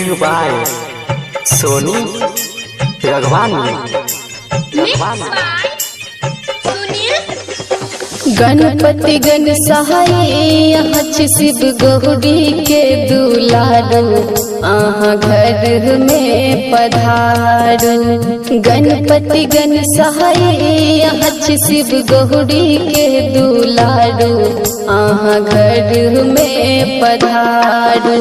Music by Sony Raghwani. Ganpati गण सहाय हच शिव गौरी के दुलारो आहाँ घर में पधारो। गणपति गण सहाय हच शिव गौरी के दुलारो आहाँ घर में पधारो।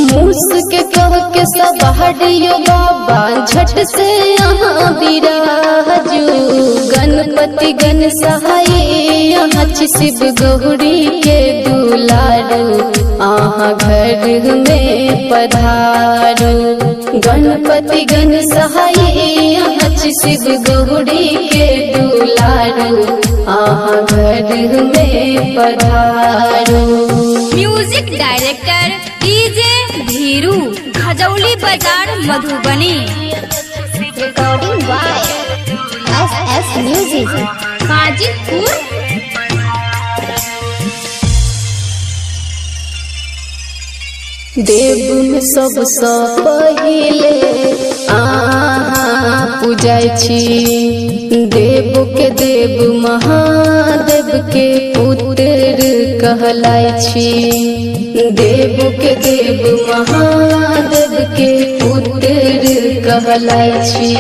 मूस के कह के सब हटियो बाबा झट से यहाँ बिराजू। गणपति गण सहाय हच शिव गौरी के दुलारो आहाँ घर में पधारो। गणपति गण सहाय हच शिव गौरी के दुलारो आहाँ घर में पधारो। Music director DJ Dhiru, Khajauli बाजार Madhubani. Recording by S music Hajipur. देव में सबसे पहिले आहाँ पूजाय छी। देव के देव महादेव के पुत्र कहलाय छी। देव के देव महादेव के पुत्र कहलाय छी।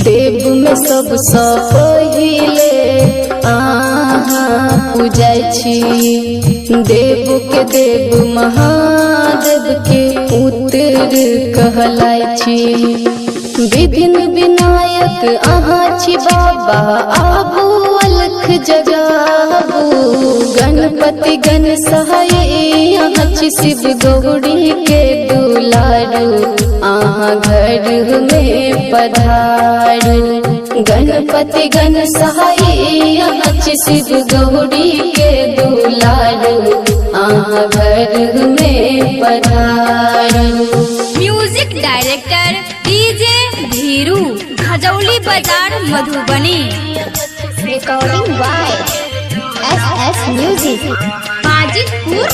देव में सबसे पहिले आहाँ पूजाय छी। देव के देव महादेव के पुत्र कहलाय छी। विभिन्न विनायक आहाँ छी बाबा, आबू अलख जगाबू। गणपति गण सहाय हच शिव गौरी के दुलारो आहाँ घर में पधारो। गणपति गण सहाय हच शिव गौरी के दुलारो आहाँ घर में पधारो। Music director DJ Dhiru, Khajauli बाजार Madhubani. Recording by S music Hajipur.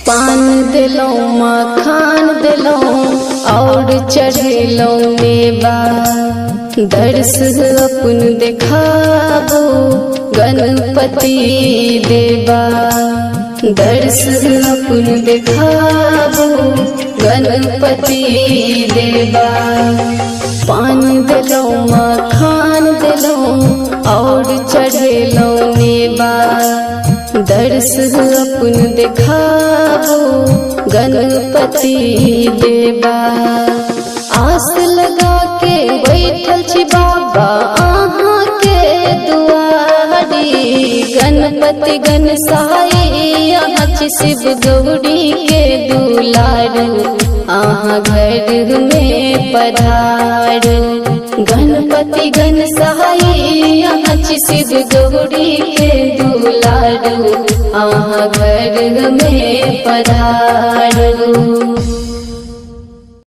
पान दिलो मखान दिलो और चढ़ेलो मेवा। दर्श अपन दिखाबो गणपति देवा। दर्श अपन दिखाबो गणपति देवा। पान दिलो मखान दिलो और चढ़ेलो मेवा। दर्श अपन दिखाबो गणपति देवा। आस लगा के बैठल छी बाबा आहाँ के दुआरी। गणपति गण सहाय हच शिव गौरी के दुलारो आहाँ घर में पधारो। गणपति गण सहाय हच शिव गौरी के दुलारो आहाँ घर में पधारो।